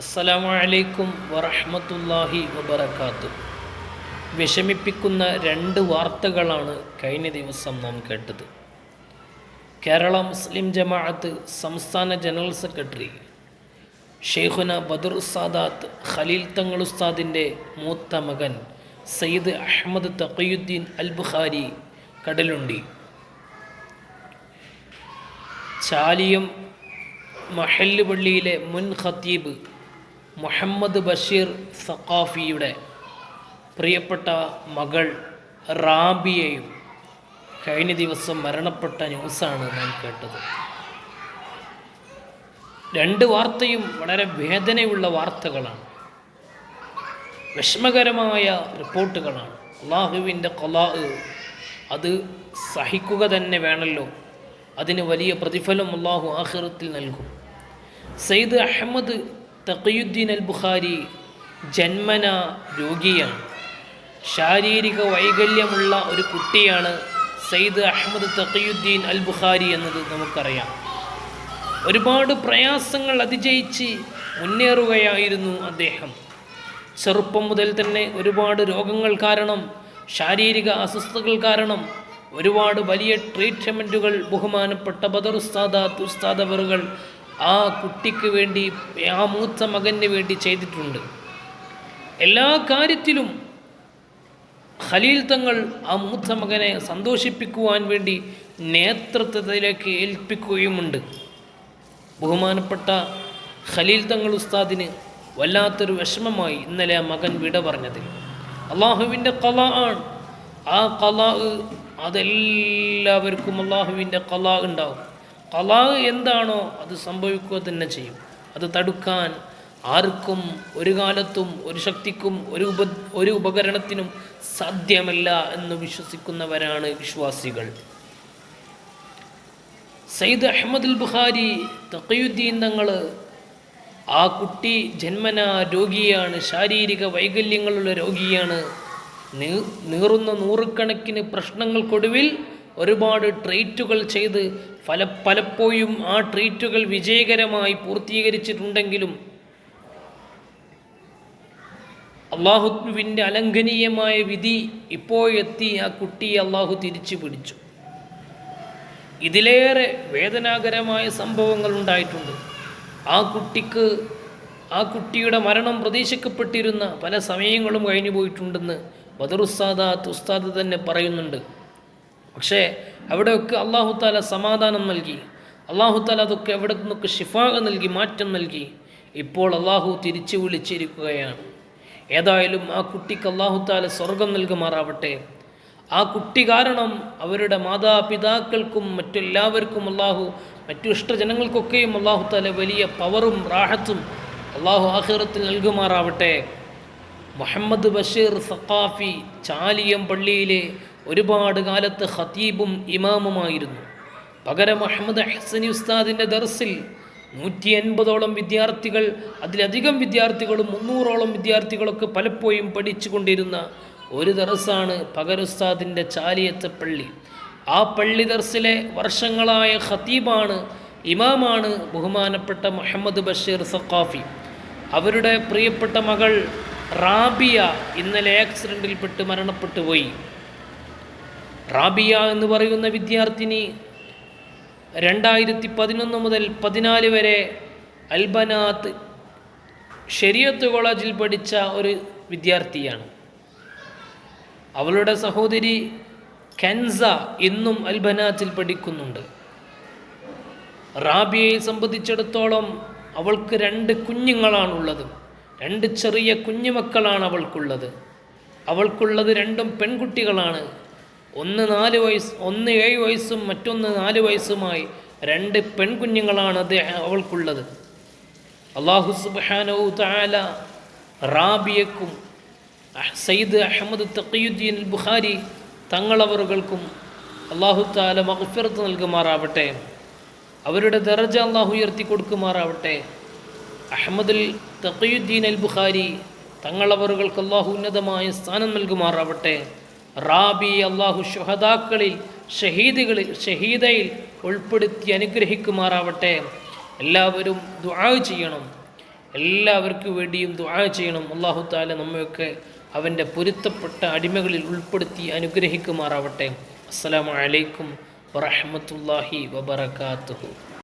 അസ്സലാമു അലൈക്കും വറഹ്മത്തുള്ളാഹി വബറകാതുഹു. വിഷമിപ്പിക്കുന്ന രണ്ട് വാർത്തകളാണ് കഴിഞ്ഞ ദിവസം നാം കേട്ടത്. കേരള മുസ്ലിം ജമാഅത്ത് സംസ്ഥാന ജനറൽ സെക്രട്ടറി ഷെയ്ഖുന ബദർ സാദാത്ത് ഖലീൽ തങ്ങൾ ഉസ്താദിൻ്റെ മൂത്ത മകൻ സയ്യിദ് അഹമ്മദ് തഖിയുദ്ദീൻ അൽ ബുഖാരി കടലുണ്ടി ചാലിയം മഹല്ല് പള്ളിയിലെ മുൻ ഖത്തീബ് മുഹമ്മദ് ബഷീർ സഖാഫിയുടെ പ്രിയപ്പെട്ട മകൾ റാബിയയും കഴിഞ്ഞ ദിവസം മരണപ്പെട്ട ന്യൂസാണ് നാം കേട്ടത്. രണ്ട് വാർത്തയും വളരെ വേദനയുള്ള വാർത്തകളാണ്, വിഷമകരമായ റിപ്പോർട്ടുകളാണ്. അള്ളാഹുവിൻ്റെ ഖലാ അത് സഹിക്കുക തന്നെ വേണമല്ലോ, അതിന് വലിയ പ്രതിഫലം അള്ളാഹു ആഖിറത്തിൽ നൽകും. സയ്യിദ് അഹമ്മദ് തഖിയുദ്ദീൻ അൽ ബുഖാരി ജന്മന രോഗിയാണ്, ശാരീരിക വൈകല്യമുള്ള ഒരു കുട്ടിയാണ് സയ്യിദ് അഹമ്മദ് തഖിയുദ്ദീൻ അൽ ബുഖാരി എന്നത് നമുക്കറിയാം. ഒരുപാട് പ്രയാസങ്ങൾ അതിജയിച്ച് മുന്നേറുകയായിരുന്നു അദ്ദേഹം. ചെറുപ്പം മുതൽ തന്നെ ഒരുപാട് രോഗങ്ങൾ കാരണം, ശാരീരിക അസ്വസ്ഥതകൾ കാരണം ഒരുപാട് വലിയ ട്രീറ്റ്മെൻറ്റുകൾ ബഹുമാനപ്പെട്ട ബദർ ഉസ്താദ് അവറുകൾ ആ കുട്ടിക്ക് വേണ്ടി, ആ മൂത്ത മകന് വേണ്ടി ചെയ്തിട്ടുണ്ട്. എല്ലാ കാര്യത്തിലും ഖലീൽ തങ്ങൾ ആ മൂത്ത മകനെ സന്തോഷിപ്പിക്കുവാൻ വേണ്ടി നേതൃത്വത്തിലേക്ക് ഏൽപ്പിക്കുകയുമുണ്ട്. ബഹുമാനപ്പെട്ട ഖലീൽ തങ്ങൾ ഉസ്താദിന് വല്ലാത്തൊരു വിഷമമായി ഇന്നലെ ആ മകൻ വിട പറഞ്ഞതിൽ. അള്ളാഹുവിൻ്റെ ഖലാ ആണ്. ആ ഖലാ അതെല്ലാവർക്കും അള്ളാഹുവിൻ്റെ ഖലാ ഉണ്ടാവും. ഖലാ എന്താണോ അത് സംഭവിക്കുക തന്നെ ചെയ്യും. അത് തടുക്കാൻ ആർക്കും ഒരു കാലത്തും ഒരു ശക്തിക്കും ഒരു ഉപകരണത്തിനും സാധ്യമല്ല എന്ന് വിശ്വസിക്കുന്നവരാണ് വിശ്വാസികൾ. സയ്യിദ് അഹമ്മദ് അൽ ബുഖാരി തഖിയുദ്ദീൻ തങ്ങൾ, ആ കുട്ടി ജന്മന രോഗിയാണ്, ശാരീരിക വൈകല്യങ്ങളുള്ള രോഗിയാണ്. നീറുന്ന നൂറുകണക്കിന് പ്രശ്നങ്ങൾക്കൊടുവിൽ ഒരുപാട് ട്രീറ്റുകൾ ചെയ്ത് പലപ്പോഴും ആ ട്രീറ്റുകൾ വിജയകരമായി പൂർത്തീകരിച്ചിട്ടുണ്ടെങ്കിലും അള്ളാഹുവിൻ്റെ അലംഘനീയമായ വിധി ഇപ്പോഴെത്തി ആ കുട്ടിയെ അള്ളാഹു തിരിച്ചു പിടിച്ചു. ഇതിലേറെ വേദനാകരമായ സംഭവങ്ങൾ ഉണ്ടായിട്ടുണ്ട്. ആ കുട്ടിയുടെ മരണം പ്രതീക്ഷിക്കപ്പെട്ടിരുന്ന പല സമയങ്ങളും കഴിഞ്ഞു പോയിട്ടുണ്ടെന്ന് ബദർ ഉസ്താദ് തന്നെ പറയുന്നുണ്ട്. പക്ഷേ അവിടെയൊക്കെ അള്ളാഹു താല സമാധാനം നൽകി, അള്ളാഹു താല അതൊക്കെ അവിടെ നിന്നൊക്കെ ഷിഫാ നൽകി, മാറ്റം നൽകി. ഇപ്പോൾ അള്ളാഹു തിരിച്ചു വിളിച്ചിരിക്കുകയാണ്. ഏതായാലും ആ കുട്ടിക്ക് അള്ളാഹു താല സ്വർഗം നൽകുമാറാവട്ടെ. ആ കുട്ടി കാരണം അവരുടെ മാതാപിതാക്കൾക്കും മറ്റെല്ലാവർക്കും അള്ളാഹു, മറ്റു ഇഷ്ടജനങ്ങൾക്കൊക്കെയും അള്ളാഹു താല വലിയ പവറും റാഹത്തും അള്ളാഹു ആഖിറത്തിൽ നൽകുമാറാവട്ടെ. മുഹമ്മദ് ബഷീർ സഖാഫി ചാലിയം പള്ളിയിലെ ഒരുപാട് കാലത്ത് ഖതീബും ഇമാമുമായിരുന്നു. പകരം മുഹമ്മദ് ഹസനി ഉസ്താദിൻ്റെ ദർസിൽ 180ഓളം വിദ്യാർത്ഥികൾ, അതിലധികം വിദ്യാർത്ഥികളും 300ഓളം വിദ്യാർത്ഥികളൊക്കെ പലപ്പോഴും പഠിച്ചു കൊണ്ടിരുന്ന ഒരു ദർസാണ് പകരുസ്താദിൻ്റെ ചാലിയത്തെ പള്ളി. ആ പള്ളി ദർസിലെ വർഷങ്ങളായ ഖതീബാണ്, ഇമാമാണ് ബഹുമാനപ്പെട്ട മുഹമ്മദ് ബഷീർ സഖാഫി. അവരുടെ പ്രിയപ്പെട്ട മകൾ റാബിയ ഇന്നലെ ആക്സിഡൻറ്റിൽപ്പെട്ട് മരണപ്പെട്ടു പോയി. റാബിയ എന്ന് പറയുന്ന വിദ്യാർത്ഥിനി 2011 മുതൽ 14 വരെ അൽബനാത്ത് ശരിയത്ത് കോളേജിൽ പഠിച്ച ഒരു വിദ്യാർത്ഥിയാണ്. അവളുടെ സഹോദരി കൻസ ഇന്നും അൽബനാത്തിൽ പഠിക്കുന്നുണ്ട്. റാബിയയെ സംബന്ധിച്ചിടത്തോളം അവൾക്ക് 2 കുഞ്ഞുങ്ങളാണുള്ളത്, 2 ചെറിയ കുഞ്ഞുമക്കളാണ് അവൾക്കുള്ളത്. അവൾക്കുള്ളത് 2 പെൺകുട്ടികളാണ്. ഒന്ന് 4 വയസ്സ്, ഒന്ന് 7 വയസ്സും മറ്റൊന്ന് 4 വയസ്സുമായി 2 പെൺകുഞ്ഞുങ്ങളാണ് അവൾക്കുള്ളത്. അല്ലാഹു സുബ്ഹാനഹു തആല റാബിയക്കും സയ്യിദ് അഹമ്മദ് തഖിയുദ്ദീൻ അൽ ബുഖാരി തങ്ങളവറുകൾക്കും അല്ലാഹു തആല മഗ്ഫിറത്ത് നൽകുമാറാവട്ടെ. അവരുടെ ദർജ അല്ലാഹു ഉയർത്തി കൊടുക്കുമാറാവട്ടെ. അഹമ്മദുൽ തഖിയുദ്ദീൻ അൽ ബുഖാരി തങ്ങളവറുകൾക്ക് അല്ലാഹു ഉന്നതമായ സ്ഥാനം നൽകുമാറാവട്ടെ. റാബി അള്ളാഹു ശുഹദാക്കളിൽ ഷഹീദയിൽ ഉൾപ്പെടുത്തി അനുഗ്രഹിക്കുമാറാവട്ടെ. എല്ലാവരും ദുആ ചെയ്യണം. എല്ലാവർക്കും വേണ്ടിയും ദുആ ചെയ്യണം. അല്ലാഹു തആല നമ്മയൊക്കെ അവൻ്റെ പൊരുത്തപ്പെട്ട അടിമകളിൽ ഉൾപ്പെടുത്തി അനുഗ്രഹിക്കുമാറാവട്ടെ. അസ്സലാമു അലൈക്കും വറഹ്മത്തുള്ളാഹി വബറകാതുഹു.